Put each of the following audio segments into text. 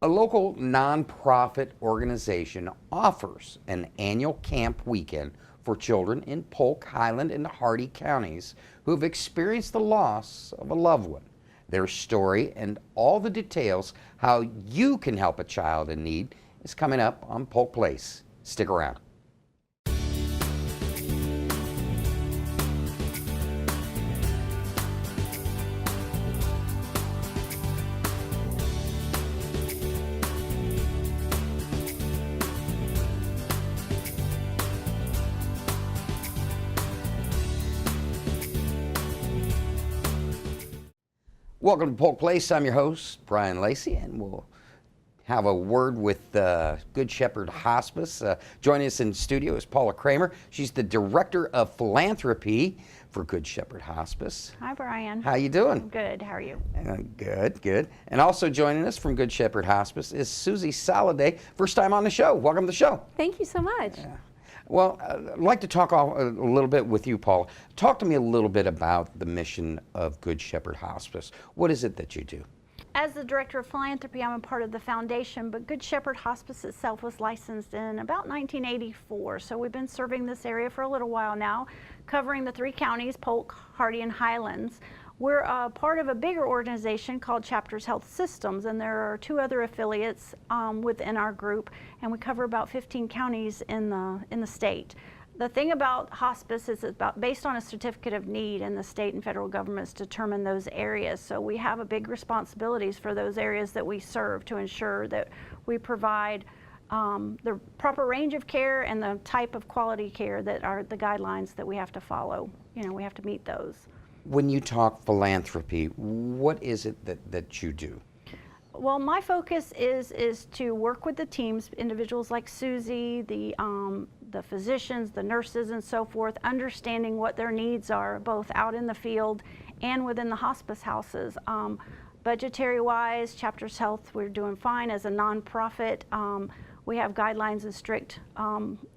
A local nonprofit organization offers an annual camp weekend for children in Polk, Highland, and Hardy counties who have experienced the loss of a loved one. Their story and all the details how you can help a child in need is coming up on Polk Place. Stick around. Welcome to Polk Place. I'm your host, Brian Lacey, and we'll have a word with Good Shepherd Hospice. Joining us in studio is Paula Kramer. She's the Director of Philanthropy for Good Shepherd Hospice. Hi, Brian. How you doing? I'm good. How are you? Good, good. And also joining us from Good Shepherd Hospice is Susie Soliday. First time on the show. Welcome to the show. Thank you so much. Yeah. Well, I'd like to talk a little bit with you, Paula. Talk to me a little bit about the mission of Good Shepherd Hospice. What is it that you do? As the Director of Philanthropy, I'm a part of the foundation, but Good Shepherd Hospice itself was licensed in about 1984. So we've been serving this area for a little while now, covering the 3 counties, Polk, Hardy, and Highlands. We're a part of a bigger organization called Chapters Health Systems, and there are 2 other affiliates within our group, and we cover about 15 counties in the state. The thing about hospice is it's based on a certificate of need, and the state and federal governments determine those areas. So we have a big responsibilities for those areas that we serve to ensure that we provide the proper range of care and the type of quality care that are the guidelines that we have to follow. You know, we have to meet those. When you talk philanthropy, what is it that you do? Well, my focus is to work with the teams, individuals like Susie, the physicians, the nurses, and so forth, understanding what their needs are, both out in the field and within the hospice houses. Budgetary-wise, Chapters Health, we're doing fine as a nonprofit. We have guidelines and strict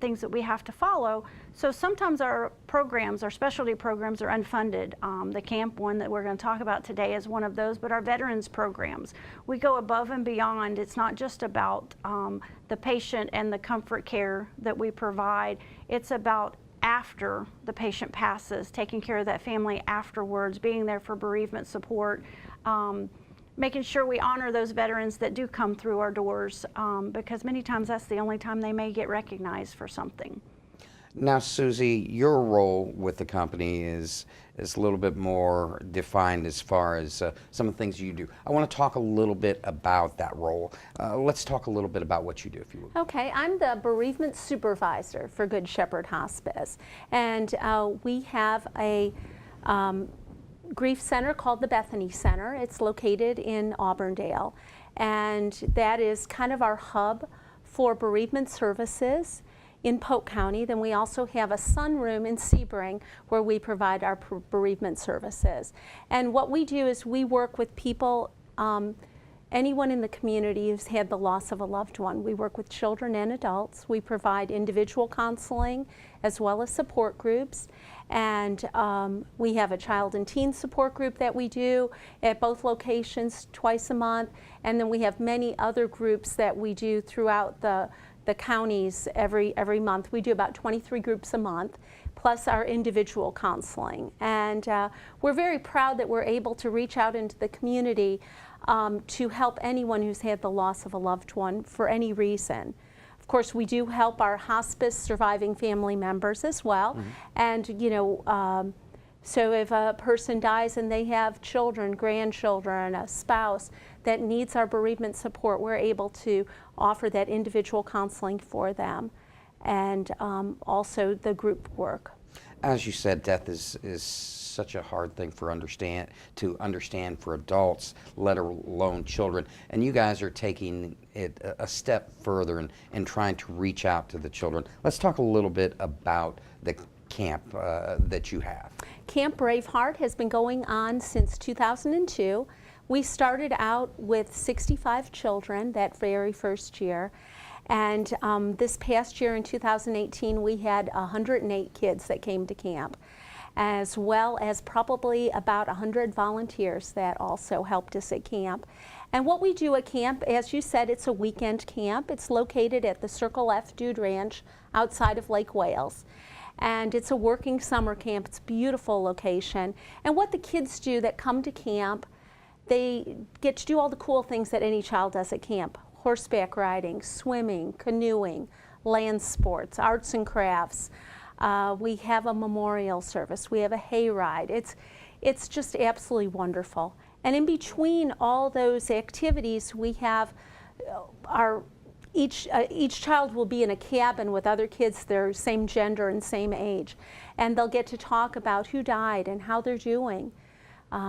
things that we have to follow. So sometimes our programs, our specialty programs, are unfunded. The camp one that we're going to talk about today is one of those, but our veterans programs, we go above and beyond. It's not just about the patient and the comfort care that we provide. It's about after the patient passes, taking care of that family afterwards, being there for bereavement support, making sure we honor those veterans that do come through our doors, because many times that's the only time they may get recognized for something. Now, Susie, your role with the company is a little bit more defined as far as some of the things you do. I want to talk a little bit about that role. Let's talk a little bit about what you do, if you would. Okay, I'm the bereavement supervisor for Good Shepherd Hospice, and we have a grief center called the Bethany Center. It's located in Auburndale, and that is kind of our hub for bereavement services in Polk County. Then we also have a sunroom in Sebring where we provide our bereavement services. And what we do is we work with people, anyone in the community who's had the loss of a loved one. We work with children and adults. We provide individual counseling as well as support groups. And we have a child and teen support group that we do at both locations twice a month. And then we have many other groups that we do throughout the counties every month. We do about 23 groups a month, plus our individual counseling. And we're very proud that we're able to reach out into the community to help anyone who's had the loss of a loved one for any reason. Of course, we do help our hospice surviving family members as well. Mm-hmm. And, you know, so if a person dies and they have children, grandchildren, a spouse that needs our bereavement support, we're able to offer that individual counseling for them, and also the group work. As you said, death is such a hard thing to understand for adults, let alone children. And you guys are taking it a step further and trying to reach out to the children. Let's talk a little bit about the camp that you have. Camp Braveheart has been going on since 2002. We started out with 65 children that very first year, and this past year in 2018 we had 108 kids that came to camp, as well as probably about 100 volunteers that also helped us at camp. And what we do at camp, as you said, it's a weekend camp. It's located at the Circle F Dude Ranch outside of Lake Wales. And it's a working summer camp. It's a beautiful location. And what the kids do that come to camp, they get to do all the cool things that any child does at camp. Horseback riding, swimming, canoeing, land sports, arts and crafts. We have a memorial service. We have a hayride. It's just absolutely wonderful. And in between all those activities, we have each child will be in a cabin with other kids their same gender and same age. And they'll get to talk about who died and how they're doing.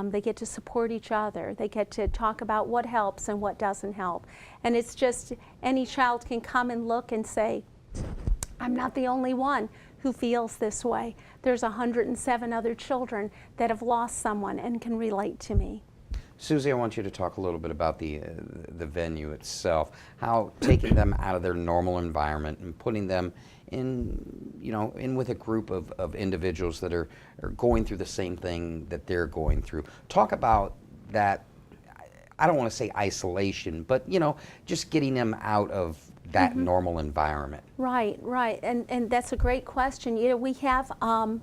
They get to support each other. They get to talk about what helps and what doesn't help. And it's just, any child can come and look and say, I'm not the only one who feels this way. There's 107 other children that have lost someone and can relate to me. Susie, I want you to talk a little bit about the venue itself, how taking them out of their normal environment and putting them in with a group of individuals that are going through the same thing that they're going through. Talk about that, I don't want to say isolation, but just getting them out of that normal environment. Right, right, and that's a great question. We have, some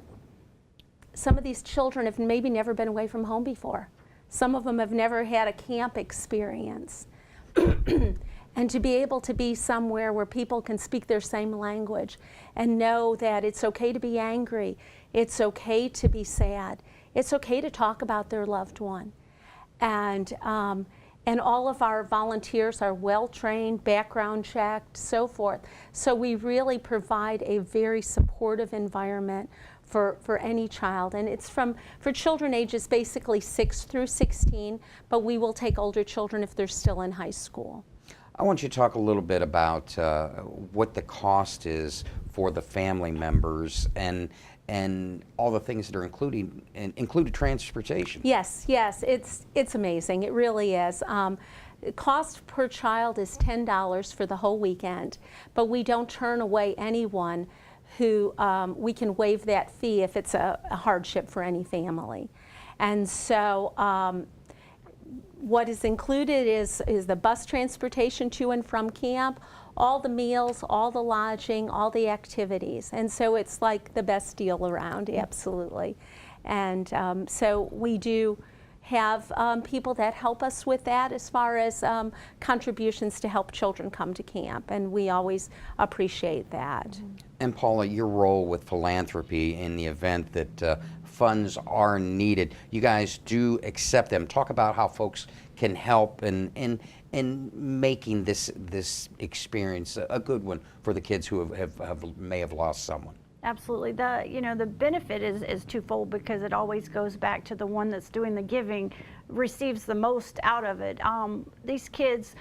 of these children have maybe never been away from home before. Some of them have never had a camp experience. And to be able to be somewhere where people can speak their same language and know that it's okay to be angry, it's okay to be sad, it's okay to talk about their loved one. And all of our volunteers are well-trained, background checked, so forth. So we really provide a very supportive environment for any child. And it's for children ages basically 6 through 16, but we will take older children if they're still in high school. I want you to talk a little bit about what the cost is for the family members and all the things that are included transportation. Yes, it's amazing. It really is. Cost per child is $10 for the whole weekend, but we don't turn away anyone who we can waive that fee if it's a hardship for any family. And so what is included is the bus transportation to and from camp, all the meals, all the lodging, all the activities. And so it's like the best deal around, absolutely. And so we do have people that help us with that as far as contributions to help children come to camp, and we always appreciate that. And Paula, your role with philanthropy in the event that funds are needed, you guys do accept them. Talk about how folks can help in making this experience a good one for the kids who may have lost someone. Absolutely. The benefit is twofold, because it always goes back to the one that's doing the giving receives the most out of it. These kids,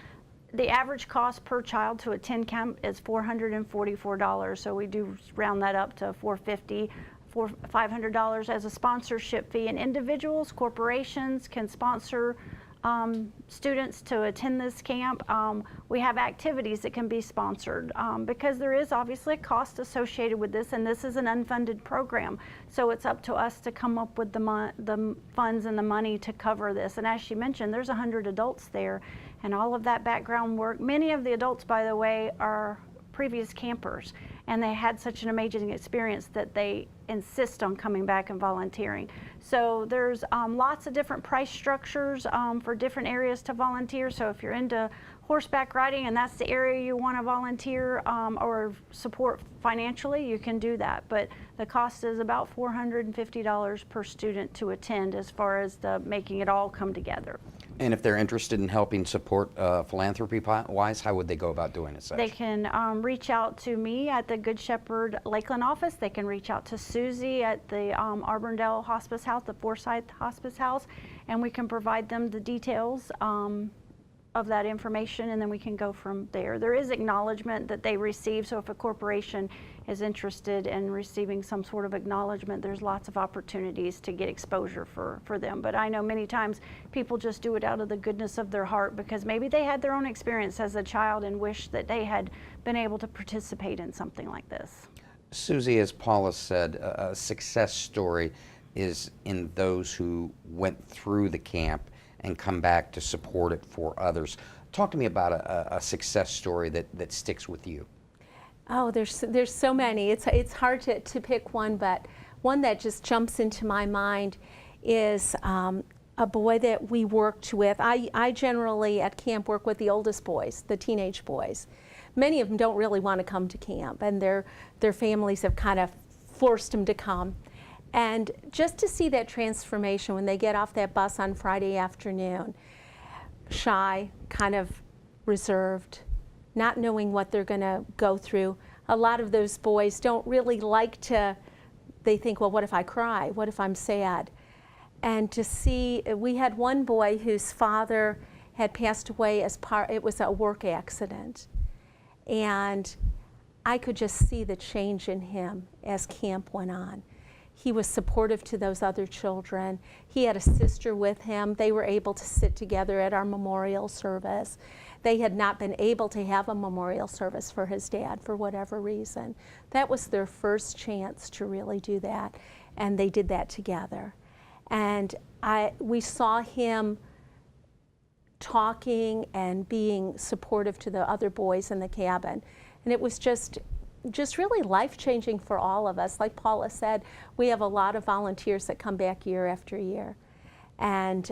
the average cost per child to attend camp is $444. So we do round that up to $450, $500 as a sponsorship fee. And individuals, corporations can sponsor students to attend this camp. We have activities that can be sponsored because there is obviously a cost associated with this, and this is an unfunded program. So it's up to us to come up with the funds and the money to cover this. And as she mentioned, there's 100 adults there, and all of that background work. Many of the adults, by the way, are previous campers, and they had such an amazing experience that they insist on coming back and volunteering. So there's lots of different price structures for different areas to volunteer. So if you're into horseback riding and that's the area you want to volunteer or support financially, you can do that. But the cost is about $450 per student to attend, as far as making it all come together. And if they're interested in helping support philanthropy-wise, how would they go about doing it? They can reach out to me at the Good Shepherd Lakeland office. They can reach out to Susie at the Auburndale Hospice House, the Forsyth Hospice House, and we can provide them the details of that information, and then we can go from there. There is acknowledgement that they receive, so if a corporation is interested in receiving some sort of acknowledgement, there's lots of opportunities to get exposure for them. But I know many times people just do it out of the goodness of their heart, because maybe they had their own experience as a child and wish that they had been able to participate in something like this. Susie, as Paula said, a success story is in those who went through the camp and come back to support it for others. Talk to me about a success story that sticks with you. Oh, there's so many. It's hard to pick one, but one that just jumps into my mind is a boy that we worked with. I generally at camp work with the oldest boys, the teenage boys. Many of them don't really want to come to camp, and their families have kind of forced them to come. And just to see that transformation when they get off that bus on Friday afternoon, shy, kind of reserved, not knowing what they're going to go through. A lot of those boys don't really like to, they think, well, what if I cry? What if I'm sad? And to see, we had one boy whose father had passed away it was a work accident. And I could just see the change in him as camp went on. He was supportive to those other children. He had a sister with him. They were able to sit together at our memorial service. They had not been able to have a memorial service for his dad for whatever reason. That was their first chance to really do that, and they did that together. And we saw him talking and being supportive to the other boys in the cabin. And it was just really life-changing for all of us. Like Paula said, we have a lot of volunteers that come back year after year. And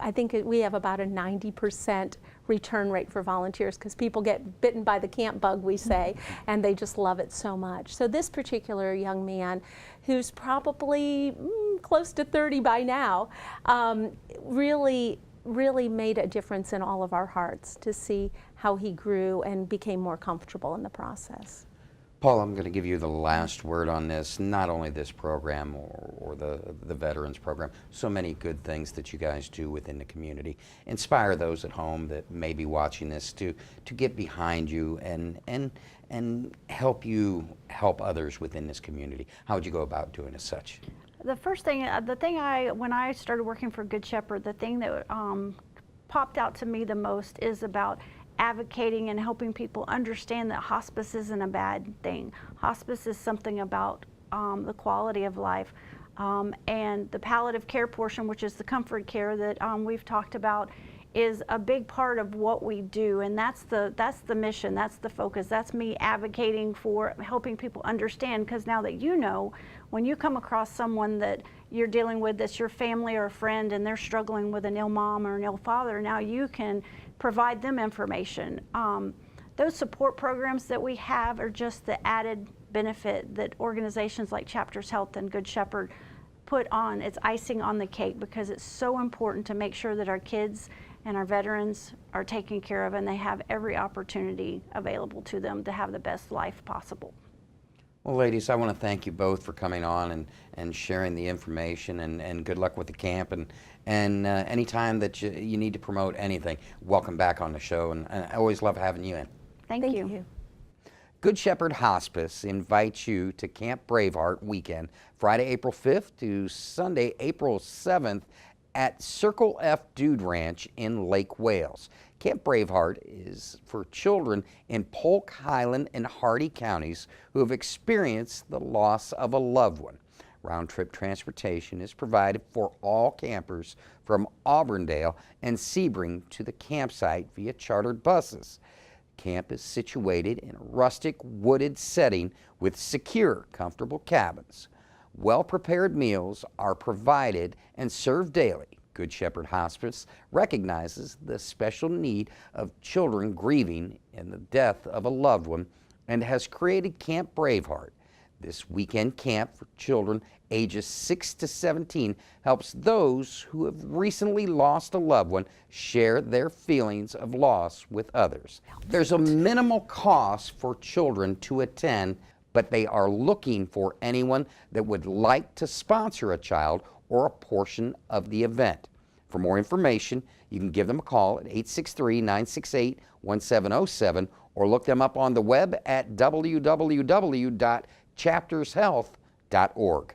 I think we have about a 90% return rate for volunteers because people get bitten by the camp bug, we say, and they just love it so much. So this particular young man, who's probably close to 30 by now, really made a difference in all of our hearts to see how he grew and became more comfortable in the process. Paul, I'm going to give you the last word on this, not only this program or the Veterans Program, so many good things that you guys do within the community. Inspire those at home that may be watching this to get behind you and help others within this community. How would you go about doing as such? The first thing, when I started working for Good Shepherd, the thing that popped out to me the most is about advocating and helping people understand that hospice isn't a bad thing. Hospice is something about the quality of life, and the palliative care portion, which is the comfort care that we've talked about, is a big part of what we do, and that's the mission, that's the focus. That's me advocating for helping people understand, because now that you know, when you come across someone that you're dealing with that's your family or a friend and they're struggling with an ill mom or an ill father, now you can provide them information. Those support programs that we have are just the added benefit that organizations like Chapters Health and Good Shepherd put on. It's icing on the cake, because it's so important to make sure that our kids and our veterans are taken care of and they have every opportunity available to them to have the best life possible. Well, ladies, I want to thank you both for coming on and sharing the information, and good luck with the camp. And anytime that you need to promote anything, welcome back on the show. And I always love having you in. Thank you. Good Shepherd Hospice invites you to Camp Braveheart weekend, Friday, April 5th to Sunday, April 7th at Circle F Dude Ranch in Lake Wales. Camp Braveheart is for children in Polk, Highland, and Hardy counties who have experienced the loss of a loved one. Round-trip transportation is provided for all campers from Auburndale and Sebring to the campsite via chartered buses. Camp is situated in a rustic, wooded setting with secure, comfortable cabins. Well-prepared meals are provided and served daily. Good Shepherd Hospice recognizes the special need of children grieving in the death of a loved one and has created Camp Braveheart. This weekend camp for children ages 6 to 17 helps those who have recently lost a loved one share their feelings of loss with others. There's a minimal cost for children to attend, but they are looking for anyone that would like to sponsor a child or a portion of the event. For more information, you can give them a call at 863-968-1707 or look them up on the web at www.chaptershealth.org.